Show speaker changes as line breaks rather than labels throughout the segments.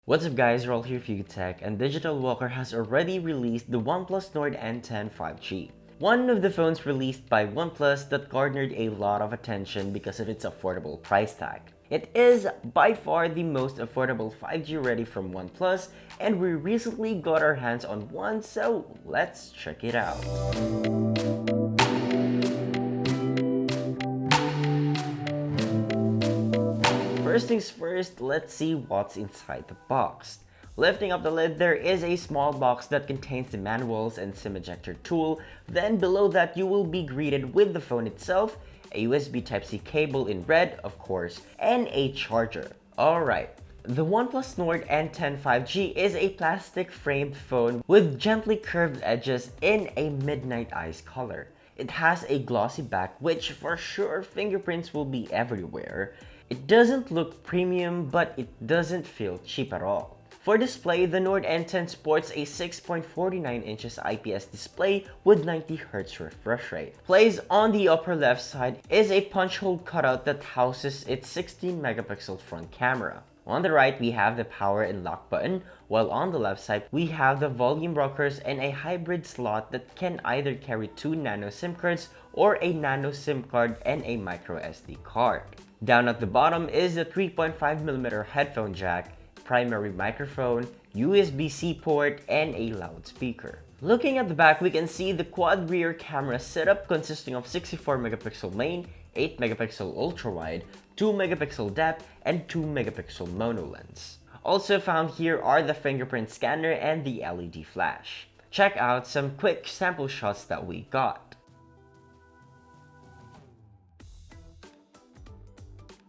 What's up guys, Roll here for Tech, and Digital Walker has already released the OnePlus Nord N10 5G. One of the phones released by OnePlus that garnered a lot of attention because of its affordable price tag. It is by far the most affordable 5G ready from OnePlus, and we recently got our hands on one, so let's check it out. First things first, let's see what's inside the box. Lifting up the lid, there is a small box that contains the manuals and SIM ejector tool. Then below that, you will be greeted with the phone itself, a USB Type-C cable in red, of course, and a charger. Alright, the OnePlus Nord N10 5G is a plastic framed phone with gently curved edges in a midnight ice color. It has a glossy back, which for sure fingerprints will be everywhere. It doesn't look premium, but it doesn't feel cheap at all. For display, the Nord N10 sports a 6.49 inches IPS display with 90Hz refresh rate. Placed on the upper left side is a punch hole cutout that houses its 16 megapixel front camera. On the right, we have the power and lock button, while on the left side, we have the volume rockers and a hybrid slot that can either carry two nano SIM cards or a nano SIM card and a micro SD card. Down at the bottom is the 3.5mm headphone jack, primary microphone, USB-C port, and a loudspeaker. Looking at the back, we can see the quad rear camera setup consisting of 64 megapixel main, 8 megapixel ultra-wide, 2 megapixel depth, and 2 megapixel mono lens. Also found here are the fingerprint scanner and the LED flash. Check out some quick sample shots that we got.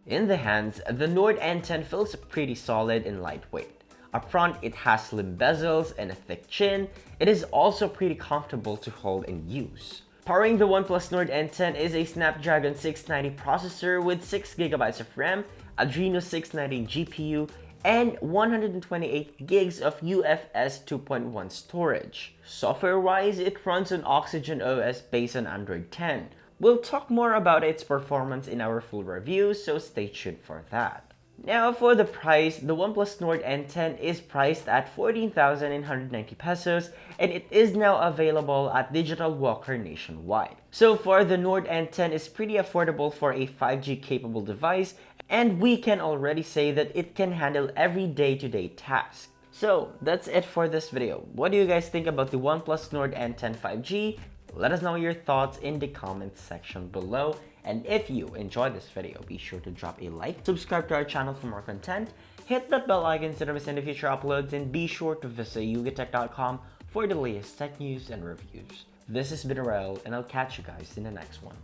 In the hands, the Nord N10 feels pretty solid and lightweight. Up front, it has slim bezels and a thick chin. It is also pretty comfortable to hold and use. Powering the OnePlus Nord N10 is a Snapdragon 690 processor with 6GB of RAM, Adreno 690 GPU, and 128 gigs of UFS 2.1 storage. Software-wise, it runs on Oxygen OS based on Android 10. We'll talk more about its performance in our full review, so stay tuned for that. Now for the price, the OnePlus Nord N10 is priced at 14,990 pesos, and it is now available at Digital Walker nationwide. So far, the Nord N10 is pretty affordable for a 5G capable device, and we can already say that it can handle every day-to-day task. So that's it for this video. What do you guys think about the OnePlus Nord N10 5G? Let us know your thoughts in the comments section below. And if you enjoyed this video, be sure to drop a like, subscribe to our channel for more content, hit that bell icon so to miss any future uploads, and be sure to visit yugatech.com for the latest tech news and reviews. This has been Rael, and I'll catch you guys in the next one.